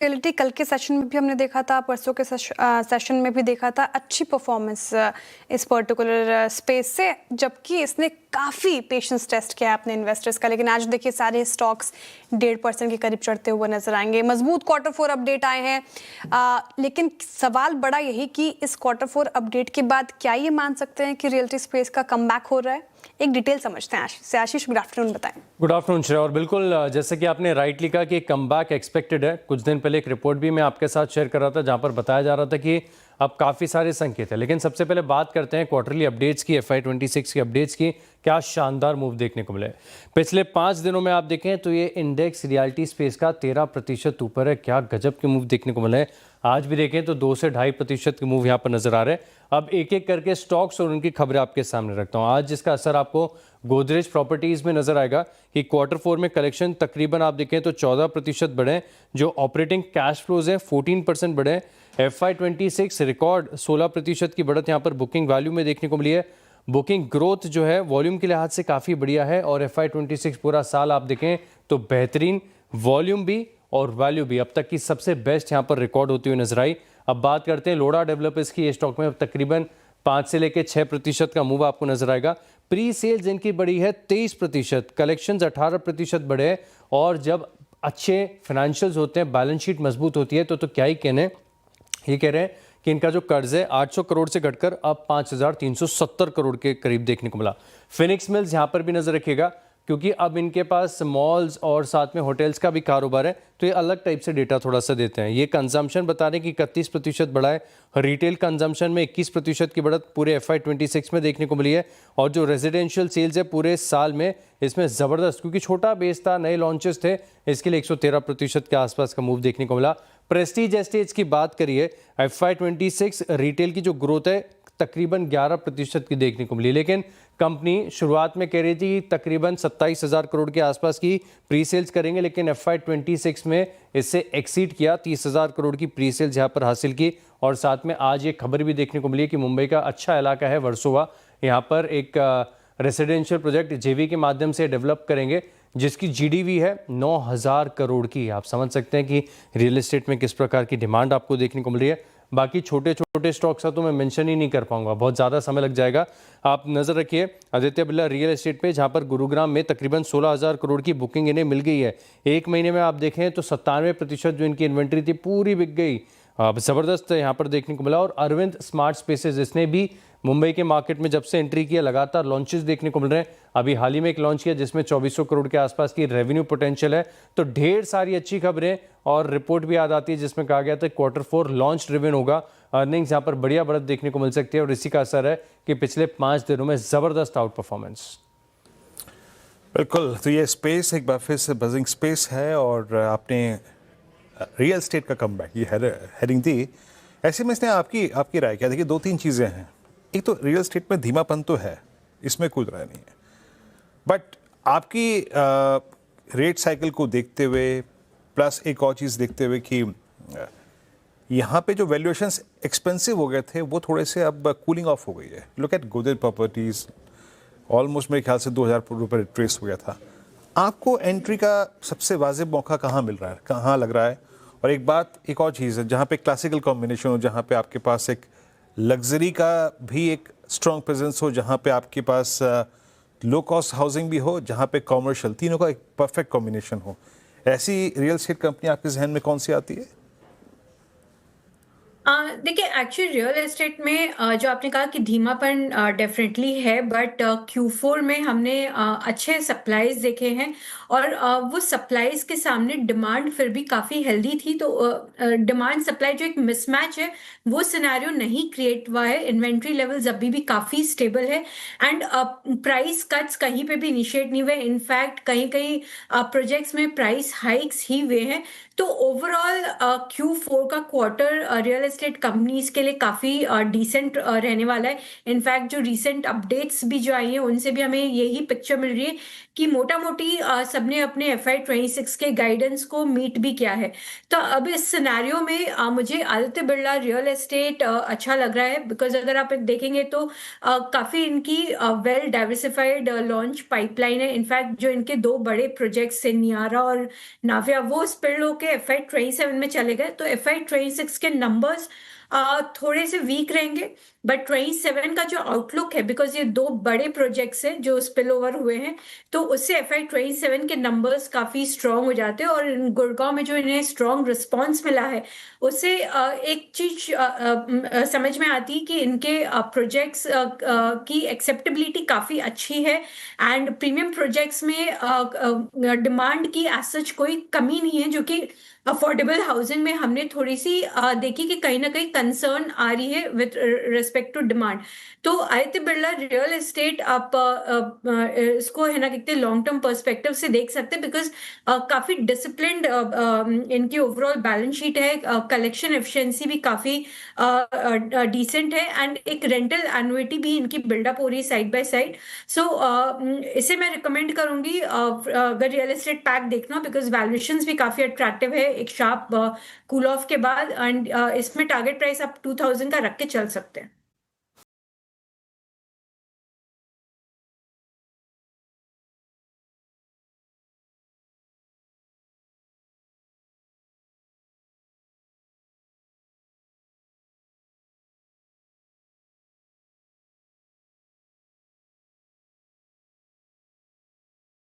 Reality कल के session में भी हमने देखा था, परसों के सेशन में भी देखा था अच्छी परफॉर्मेंस इस पर्टिकुलर स्पेस से, जबकि इसने काफ़ी पेशेंस टेस्ट किया अपने इन्वेस्टर्स का। लेकिन आज देखिए सारे स्टॉक्स 1.5% के करीब चढ़ते हुए नजर आएंगे। मजबूत Q4 अपडेट आए हैं, लेकिन सवाल बड़ा यही कि इस Q4 अपडेट के बाद क्या ये मान सकते हैं कि रियलिटी स्पेस का कमबैक हो रहा है? एक डिटेल समझते हैं आशीष से। आशीष, गुड आफ्टरनून बताएं। Good afternoon Shreya. और बिल्कुल जैसे कि आपने राइट लिखा कि कमबैक एक्सपेक्टेड है। कुछ दिन पहले एक रिपोर्ट भी मैं आपके साथ शेयर कर रहा था जहां पर बताया जा रहा था कि अब काफ़ी सारे संकेत है। लेकिन सबसे पहले बात करते हैं क्वार्टरली अपडेट्स की, FY26 की अपडेट्स की। क्या शानदार मूव देखने को मिले पिछले 5 दिनों में। आप देखें तो ये इंडेक्स रियलिटी स्पेस का 13% ऊपर है। क्या गजब के मूव देखने को मिले हैं। आज भी देखें तो 2 से 2.5% के मूव यहाँ पर नजर आ रहे हैं। अब एक एक करके स्टॉक्स और उनकी खबरें आपके सामने रखता हूँ। आज जिसका असर आपको गोदरेज प्रॉपर्टीज में नजर आएगा कि Q4 में कलेक्शन तकरीबन आप देखें तो 14% बढ़े। जो ऑपरेटिंग कैश फ्लोज हैं 14% बढ़े। FY26 रिकॉर्ड 16% की बढ़त यहाँ पर बुकिंग वैल्यू में देखने को मिली है। बुकिंग ग्रोथ जो है वॉल्यूम के लिहाज से काफ़ी बढ़िया है। और FY26 पूरा साल आप देखें तो बेहतरीन वॉल्यूम भी और वैल्यू भी अब तक की सबसे बेस्ट यहाँ पर रिकॉर्ड होती हुई नजर आई। अब बात करते हैं लोड़ा डेवलपर्स की। ये स्टॉक में अब तकरीबन 5 से लेकर 6% का मूव आपको नजर आएगा। प्री सेल्स इनकी बढ़ी है 23%, कलेक्शंस 18% बढ़े। और जब अच्छे फाइनेंशियल्स होते हैं, बैलेंस शीट मजबूत होती है तो क्या ही कहने। ये कह रहे हैं कि इनका जो कर्ज है 800 करोड़ से घटकर अब 5370 करोड़ के करीब देखने को मिला। फिनिक्स मिल्स यहाँ पर भी नजर रखिएगा क्योंकि अब इनके पास मॉल्स और साथ में होटल्स का भी कारोबार है, तो ये अलग टाइप से डेटा थोड़ा सा देते हैं। ये कंजम्पशन बता रहे हैं कि 31% बढ़ा है। रिटेल कंजम्पशन में 21% की बढ़त पूरे FY26 में देखने को मिली है। और जो रेजिडेंशियल सेल्स है पूरे साल में इसमें ज़बरदस्त, क्योंकि छोटा बेस था, नए लॉन्चेस थे, इसके लिए 113% के आसपास का मूव देखने को मिला। प्रेस्टीज एस्टेट्स की बात करिए, FY26 रिटेल की जो ग्रोथ है तकरीबन 11% की देखने को मिली। लेकिन कंपनी शुरुआत में कह रही थी तकरीबन 27,000 करोड़ के आसपास की प्री सेल्स करेंगे, लेकिन FY26 में इससे एक्सीड किया, 30,000 करोड़ की प्री सेल्स यहाँ पर हासिल की। और साथ में आज ये खबर भी देखने को मिली कि मुंबई का अच्छा इलाका है वर्सोवा, यहाँ पर एक रेसिडेंशियल प्रोजेक्ट जेवी के माध्यम से डेवलप करेंगे जिसकी GDV है 9,000 करोड़ की। आप समझ सकते हैं कि रियल एस्टेट में किस प्रकार की डिमांड आपको देखने को मिल रही है। बाकी छोटे छोटे स्टॉक्स का तो मैं मेंशन ही नहीं कर पाऊंगा, बहुत ज़्यादा समय लग जाएगा। आप नज़र रखिए आदित्य बिरला रियल एस्टेट पे, जहां पर गुरुग्राम में तकरीबन 16,000 करोड़ की बुकिंग इन्हें मिल गई है। एक महीने में आप देखें तो 97% जो इनकी इन्वेंट्री थी पूरी बिक गई। ज़बरदस्त यहाँ पर देखने को मिला। और अरविंद स्मार्ट स्पेसेस, इसने भी मुंबई के मार्केट में जब से एंट्री किया लगातार लॉन्चेस देखने को मिल रहे हैं। अभी हाल ही में एक लॉन्च किया जिसमें 2400 करोड़ के आसपास की रेवेन्यू पोटेंशियल है। तो ढेर सारी अच्छी खबरें और रिपोर्ट भी याद आती है जिसमें कहा गया था Q4 लॉन्च ड्रिवन होगा। अर्निंग्स यहाँ पर बढ़िया बढ़त देखने को मिल सकती है और इसी का असर है कि पिछले 5 दिनों में जबरदस्त आउट परफॉर्मेंस। बिल्कुल, तो ये स्पेस एक बार फिर से बजिंग स्पेस है और आपने रियल एस्टेट का कमबैक ये हेडिंग दी। ऐसे में इसने आपकी राय क्या? देखिए 2-3 चीज़ें हैं। एक तो रियल एस्टेट में धीमापन तो है, इसमें कोई राय नहीं है, बट आपकी रेट साइकिल को देखते हुए प्लस एक और चीज़ देखते हुए कि यहाँ पे जो वैल्यूएशंस एक्सपेंसिव हो गए थे वो थोड़े से अब कूलिंग ऑफ हो गई है। Look at Godrej properties, almost मेरे ख्याल से 2,000 रुपये ट्रेस हो गया था। आपको एंट्री का सबसे वाजिब मौका कहाँ मिल रहा है, कहाँ लग रहा है? और एक और चीज़ है जहाँ पे क्लासिकल कॉम्बिनेशन हो, जहाँ पे आपके पास एक लग्जरी का भी एक स्ट्रॉन्ग प्रेजेंस हो, जहाँ पे आपके पास लो कॉस्ट हाउसिंग भी हो, जहाँ पे कॉमर्शियल, तीनों का एक परफेक्ट कॉम्बिनेशन हो। ऐसी रियल एस्टेट कंपनी आपके जहन में कौन सी आती है? देखिए एक्चुअली रियल एस्टेट में जो आपने कहा कि धीमापन डेफिनेटली है, बट Q4 में हमने अच्छे सप्लाईज देखे हैं और वो सप्लाईज के सामने डिमांड फिर भी काफ़ी हेल्दी थी। तो डिमांड सप्लाई जो एक मिसमैच है वो सिनेरियो नहीं क्रिएट हुआ है। इन्वेंट्री लेवल्स अभी भी काफ़ी स्टेबल है एंड प्राइस कट्स कहीं पे भी इनिशिएट नहीं हुए। इनफैक्ट कहीं कहीं प्रोजेक्ट्स में प्राइस हाइक्स ही हुए हैं। तो ओवरऑल Q4 का क्वार्टर रियल एस्टेट कंपनीज के लिए काफ़ी डिसेंट रहने वाला है। इनफैक्ट जो रिसेंट अपडेट्स भी जो आई हैं उनसे भी हमें यही पिक्चर मिल रही है कि मोटा मोटी सबने अपने FY26 के गाइडेंस को मीट भी किया है। तो अब इस सिनेरियो में मुझे आदित्य बिरला रियल एस्टेट अच्छा लग रहा है, बिकॉज अगर आप देखेंगे तो काफ़ी इनकी वेल डाइवर्सिफाइड लॉन्च पाइपलाइन है। इनफैक्ट जो इनके 2 बड़े प्रोजेक्ट्स हैं नियारा और नाविया, वो स्पिल होके आगे FY27 में चले गए तो FY26 के नंबर्स थोड़े से वीक रहेंगे, बट 27 का जो आउटलुक है, बिकॉज ये 2 बड़े प्रोजेक्ट्स हैं जो स्पिल ओवर हुए हैं, तो उससे FY27 के नंबर्स काफी स्ट्रांग हो जाते हैं। और गुड़गांव में जो इन्हें स्ट्रांग रिस्पॉन्स मिला है, उससे एक चीज समझ में आती है कि इनके प्रोजेक्ट्स की एक्सेप्टेबिलिटी काफी अच्छी है, एंड प्रीमियम प्रोजेक्ट्स में डिमांड की एज सच कोई कमी नहीं है, जो कि अफोर्डेबल हाउसिंग में हमने थोड़ी सी देखी कि कहीं ना कहीं कंसर्न आ रही है विद रिस्पेक्ट टू डिमांड। तो आदित्य बिरला रियल एस्टेट आप इसको है ना कहते लॉन्ग टर्म पर्सपेक्टिव से देख सकते हैं, बिकॉज काफी डिसिप्लिन्ड इनकी ओवरऑल बैलेंस शीट है, कलेक्शन एफिशिएंसी भी काफी डिसेंट है, एंड एक रेंटल एनुइटी भी इनकी बिल्डअप हो रही है साइड बाय साइड। सो इसे मैं रिकमेंड करूंगी अगर रियल एस्टेट पैक देखना, बिकॉज वैल्यूएशंस भी काफी अट्रैक्टिव है एक शार्प कूल ऑफ के बाद, एंड इसमें टारगेट प्राइस आप 2000 का रख के चल सकते हैं।